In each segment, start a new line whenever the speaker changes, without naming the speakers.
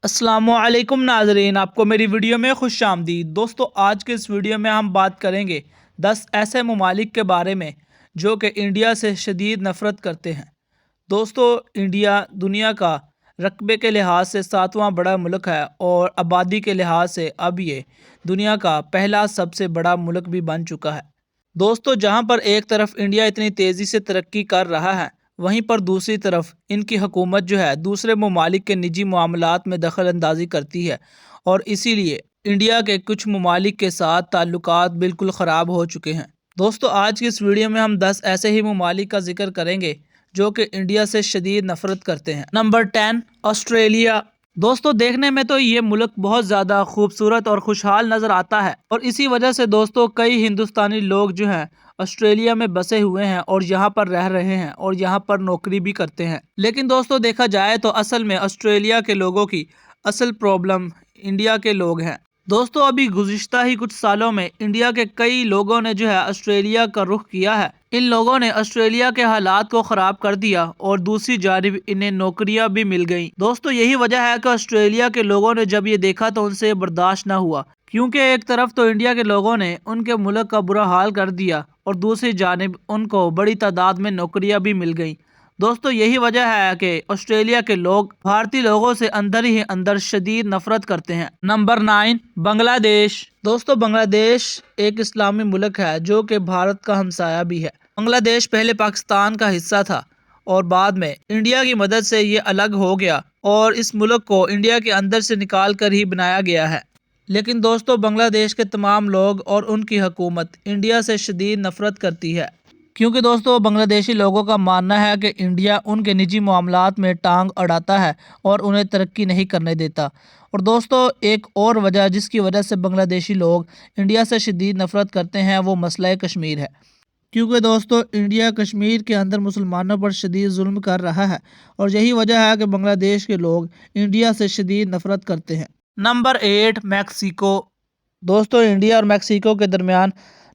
السلام علیکم ناظرین، آپ کو میری ویڈیو میں خوش آمدید۔ دوستو آج کے اس ویڈیو میں ہم بات کریں گے 10 ایسے ممالک کے بارے میں جو کہ انڈیا سے شدید نفرت کرتے ہیں۔ دوستو انڈیا دنیا کا رقبے کے لحاظ سے 7واں بڑا ملک ہے اور آبادی کے لحاظ سے اب یہ دنیا کا پہلا سب سے بڑا ملک بھی بن چکا ہے۔ دوستو جہاں پر ایک طرف انڈیا اتنی تیزی سے ترقی کر رہا ہے، وہیں پر دوسری طرف ان کی حکومت جو ہے دوسرے ممالک کے نجی معاملات میں دخل اندازی کرتی ہے، اور اسی لیے انڈیا کے کچھ ممالک کے ساتھ تعلقات بالکل خراب ہو چکے ہیں۔ دوستو آج کی اس ویڈیو میں ہم 10 ایسے ہی ممالک کا ذکر کریں گے جو کہ انڈیا سے شدید نفرت کرتے ہیں۔ Number 10 Australia. دوستو دیکھنے میں تو یہ ملک بہت زیادہ خوبصورت اور خوشحال نظر آتا ہے، اور اسی وجہ سے دوستو کئی ہندوستانی لوگ جو ہیں آسٹریلیا میں بسے ہوئے ہیں اور یہاں پر رہ رہے ہیں اور یہاں پر نوکری بھی کرتے ہیں۔ لیکن دوستو دیکھا جائے تو اصل میں آسٹریلیا کے لوگوں کی اصل پرابلم انڈیا کے لوگ ہیں۔ دوستو ابھی گزشتہ ہی کچھ سالوں میں انڈیا کے کئی لوگوں نے جو ہے آسٹریلیا کا رخ کیا ہے۔ ان لوگوں نے آسٹریلیا کے حالات کو خراب کر دیا اور دوسری جانب انہیں نوکریاں بھی مل گئیں۔ دوستو یہی وجہ ہے کہ آسٹریلیا کے لوگوں نے جب یہ دیکھا تو ان سے برداشت نہ ہوا، کیونکہ ایک طرف تو انڈیا کے لوگوں نے ان کے ملک کا برا حال کر دیا اور دوسری جانب ان کو بڑی تعداد میں نوکریاں بھی مل گئیں۔ دوستو یہی وجہ ہے کہ آسٹریلیا کے لوگ بھارتی لوگوں سے اندر ہی اندر شدید نفرت کرتے ہیں۔ نمبر 9 بنگلہ دیش۔ دوستو بنگلہ دیش ایک اسلامی ملک ہے جو کہ بھارت کا ہمسایہ بھی ہے۔ بنگلہ دیش پہلے پاکستان کا حصہ تھا اور بعد میں انڈیا کی مدد سے یہ الگ ہو گیا، اور اس ملک کو انڈیا کے اندر سے نکال کر ہی بنایا گیا ہے۔ لیکن دوستو بنگلہ دیش کے تمام لوگ اور ان کی حکومت انڈیا سے شدید نفرت کرتی ہے، کیونکہ دوستو بنگلہ دیشی لوگوں کا ماننا ہے کہ انڈیا ان کے نجی معاملات میں ٹانگ اڑاتا ہے اور انہیں ترقی نہیں کرنے دیتا۔ اور دوستو ایک اور وجہ جس کی وجہ سے بنگلہ دیشی لوگ انڈیا سے شدید نفرت کرتے ہیں وہ مسئلہ کشمیر ہے، کیونکہ دوستو انڈیا کشمیر کے اندر مسلمانوں پر شدید ظلم کر رہا ہے، اور یہی وجہ ہے کہ بنگلہ دیش کے لوگ انڈیا سے شدید نفرت کرتے ہیں۔ Number 8 Mexico. دوستو انڈیا اور میکسیکو کے درمیان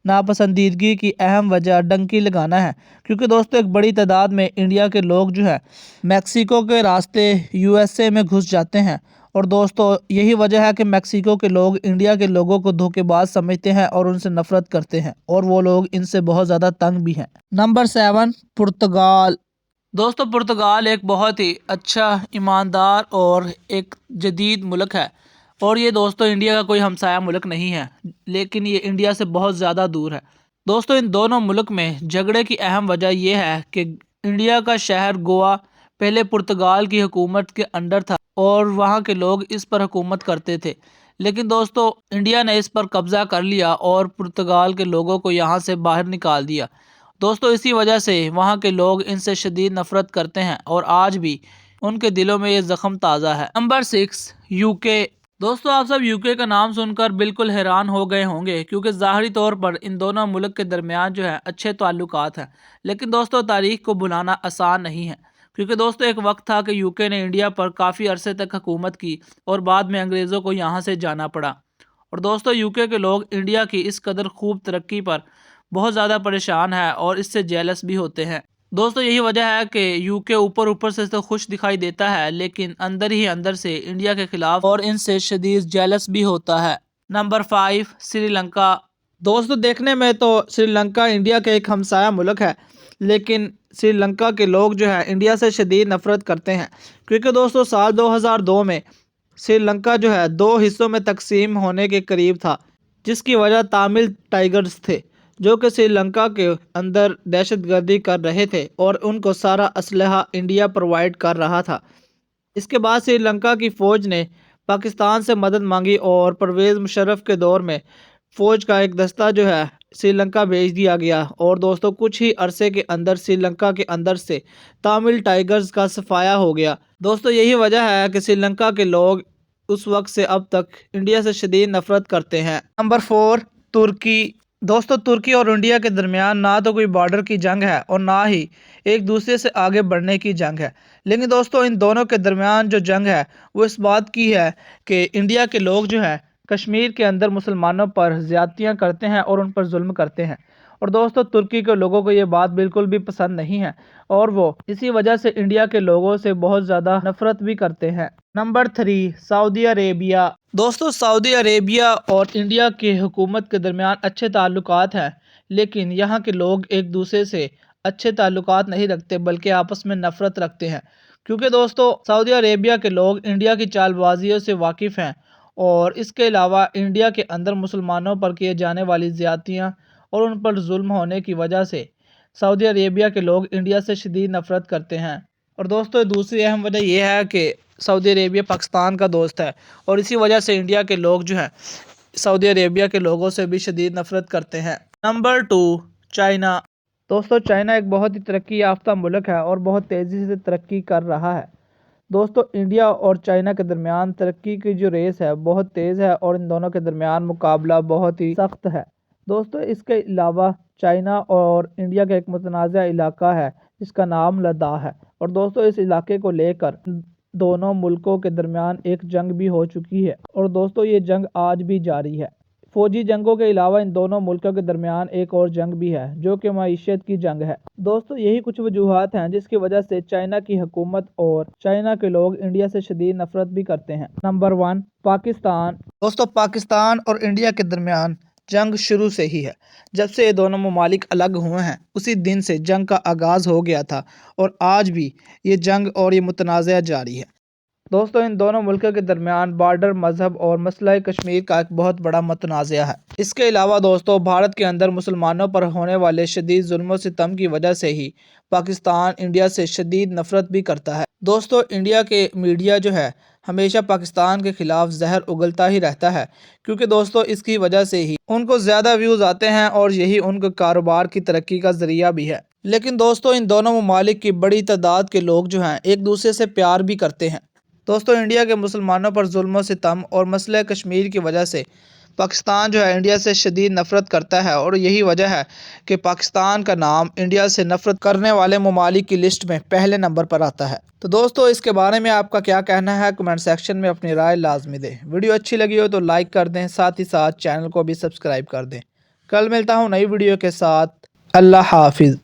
ناپسندیدگی کی اہم وجہ ڈنکی لگانا ہے، کیونکہ دوستو ایک بڑی تعداد میں انڈیا کے لوگ جو ہے میکسیکو کے راستے یو ایس اے میں گھس جاتے ہیں، اور دوستو یہی وجہ ہے کہ میکسیکو کے لوگ انڈیا کے لوگوں کو دھوکے باز سمجھتے ہیں اور ان سے نفرت کرتے ہیں، اور وہ لوگ ان سے بہت زیادہ تنگ بھی ہیں۔ نمبر 7 پرتگال۔ دوستو پرتگال ایک بہت ہی اچھا، ایماندار اور ایک جدید ملک ہے، اور یہ دوستو انڈیا کا کوئی ہمسایہ ملک نہیں ہے، لیکن یہ انڈیا سے بہت زیادہ دور ہے۔ دوستو ان دونوں ملک میں جھگڑے کی اہم وجہ یہ ہے کہ انڈیا کا شہر گوا پہلے پرتگال کی حکومت کے انڈر تھا اور وہاں کے لوگ اس پر حکومت کرتے تھے، لیکن دوستو انڈیا نے اس پر قبضہ کر لیا اور پرتگال کے لوگوں کو یہاں سے باہر نکال دیا۔ دوستو اسی وجہ سے وہاں کے لوگ ان سے شدید نفرت کرتے ہیں اور آج بھی ان کے دلوں میں یہ زخم تازہ ہے۔ نمبر 6 یو کے۔ دوستو آپ سب یو کے کا نام سن کر بالکل حیران ہو گئے ہوں گے، کیونکہ ظاہری طور پر ان دونوں ملک کے درمیان جو ہے اچھے تعلقات ہیں، لیکن دوستو تاریخ کو بھلانا آسان نہیں ہے، کیونکہ دوستو ایک وقت تھا کہ یو کے نے انڈیا پر کافی عرصے تک حکومت کی اور بعد میں انگریزوں کو یہاں سے جانا پڑا، اور دوستو یو کے لوگ انڈیا کی اس قدر خوب ترقی پر بہت زیادہ پریشان ہیں اور اس سے جیلس بھی ہوتے ہیں۔ دوستو یہی وجہ ہے کہ یو کے اوپر سے تو خوش دکھائی دیتا ہے، لیکن اندر ہی اندر سے انڈیا کے خلاف اور ان سے شدید جیلس بھی ہوتا ہے۔ نمبر 5 سری لنکا۔ دوستو دیکھنے میں تو سری لنکا انڈیا کے ایک ہمسایہ ملک ہے، لیکن سری لنکا کے لوگ جو ہے انڈیا سے شدید نفرت کرتے ہیں، کیونکہ دوستو سال 2002 میں سری لنکا جو ہے 2 حصوں میں تقسیم ہونے کے قریب تھا، جس کی وجہ تامل ٹائیگرز تھے جو کہ سری لنکا کے اندر دہشت گردی کر رہے تھے اور ان کو سارا اسلحہ انڈیا پرووائڈ کر رہا تھا۔ اس کے بعد سری لنکا کی فوج نے پاکستان سے مدد مانگی اور پرویز مشرف کے دور میں فوج کا ایک دستہ جو ہے سری لنکا بھیج دیا گیا، اور دوستو کچھ ہی عرصے کے اندر سری لنکا کے اندر سے تامل ٹائیگرز کا صفایا ہو گیا۔ دوستو یہی وجہ ہے کہ سری لنکا کے لوگ اس وقت سے اب تک انڈیا سے شدید نفرت کرتے ہیں۔ نمبر 4 ترکی۔ دوستو ترکی اور انڈیا کے درمیان نہ تو کوئی بارڈر کی جنگ ہے اور نہ ہی ایک دوسرے سے آگے بڑھنے کی جنگ ہے، لیکن دوستو ان دونوں کے درمیان جو جنگ ہے وہ اس بات کی ہے کہ انڈیا کے لوگ جو ہیں کشمیر کے اندر مسلمانوں پر زیادتیاں کرتے ہیں اور ان پر ظلم کرتے ہیں، اور دوستوں ترکی کے لوگوں کو یہ بات بالکل بھی پسند نہیں ہے اور وہ اسی وجہ سے انڈیا کے لوگوں سے بہت زیادہ نفرت بھی کرتے ہیں۔ نمبر 3، سعودی عربیہ۔ دوستوں سعودی عربیہ اور انڈیا کی حکومت کے درمیان اچھے تعلقات ہیں، لیکن یہاں کے لوگ ایک دوسرے سے اچھے تعلقات نہیں رکھتے بلکہ آپس میں نفرت رکھتے ہیں، کیونکہ دوستوں سعودی عربیہ کے لوگ انڈیا کی چال بازیوں سے واقف ہیں اور اس کے علاوہ انڈیا کے اندر مسلمانوں پر کیے جانے والی زیادتیاں اور ان پر ظلم ہونے کی وجہ سے سعودی عربیہ کے لوگ انڈیا سے شدید نفرت کرتے ہیں۔ اور دوستوں دوسری اہم وجہ یہ ہے کہ سعودی عربیہ پاکستان کا دوست ہے اور اسی وجہ سے انڈیا کے لوگ جو ہیں سعودی عربیہ کے لوگوں سے بھی شدید نفرت کرتے ہیں۔ Number 2، China. دوستوں چائنا ایک بہت ہی ترقی یافتہ ملک ہے اور بہت تیزی سے ترقی کر رہا ہے۔ دوستوں انڈیا اور چائنا کے درمیان ترقی کی جو ریس ہے بہت تیز ہے اور ان دونوں کے درمیان مقابلہ بہت ہی سخت ہے۔ دوستوں اس کے علاوہ چائنا اور انڈیا کا ایک متنازع علاقہ ہے جس کا نام لداخ ہے، اور دوستوں اس علاقے کو لے کر دونوں ملکوں کے درمیان ایک جنگ بھی ہو چکی ہے اور دوستوں یہ جنگ آج بھی جاری ہے۔ فوجی جنگوں کے علاوہ ان دونوں ملکوں کے درمیان ایک اور جنگ بھی ہے جو کہ معیشت کی جنگ ہے۔ دوستوں یہی کچھ وجوہات ہیں جس کی وجہ سے چائنا کی حکومت اور چائنا کے لوگ انڈیا سے شدید نفرت بھی کرتے ہیں۔ نمبر 1، پاکستان۔ دوستوں پاکستان اور انڈیا کے درمیان جنگ شروع سے ہی ہے۔ جب سے یہ دونوں ممالک الگ ہوئے ہیں اسی دن سے جنگ کا آغاز ہو گیا تھا اور آج بھی یہ جنگ اور یہ متنازعہ جاری ہے۔ دوستوں ان دونوں ملکوں کے درمیان بارڈر، مذہب اور مسئلہ کشمیر کا ایک بہت بڑا متنازعہ ہے۔ اس کے علاوہ دوستوں بھارت کے اندر مسلمانوں پر ہونے والے شدید ظلم و ستم کی وجہ سے ہی پاکستان انڈیا سے شدید نفرت بھی کرتا ہے۔ دوستوں انڈیا کے میڈیا جو ہے ہمیشہ پاکستان کے خلاف زہر اگلتا ہی رہتا ہے، کیونکہ دوستوں اس کی وجہ سے ہی ان کو زیادہ ویوز آتے ہیں اور یہی ان کے کاروبار کی ترقی کا ذریعہ بھی ہے۔ لیکن دوستوں ان دونوں ممالک کی بڑی تعداد کے لوگ جو ہیں ایک دوسرے سے پیار بھی کرتے ہیں۔ دوستوں انڈیا کے مسلمانوں پر ظلم و ستم اور مسئلہ کشمیر کی وجہ سے پاکستان جو ہے انڈیا سے شدید نفرت کرتا ہے اور یہی وجہ ہے کہ پاکستان کا نام انڈیا سے نفرت کرنے والے ممالک کی لسٹ میں پہلے نمبر پر آتا ہے۔ تو دوستوں اس کے بارے میں آپ کا کیا کہنا ہے کمنٹ سیکشن میں اپنی رائے لازمی دیں۔ ویڈیو اچھی لگی ہو تو لائک کر دیں، ساتھ ہی ساتھ چینل کو بھی سبسکرائب کر دیں۔ کل ملتا ہوں نئی ویڈیو کے ساتھ۔ اللہ حافظ۔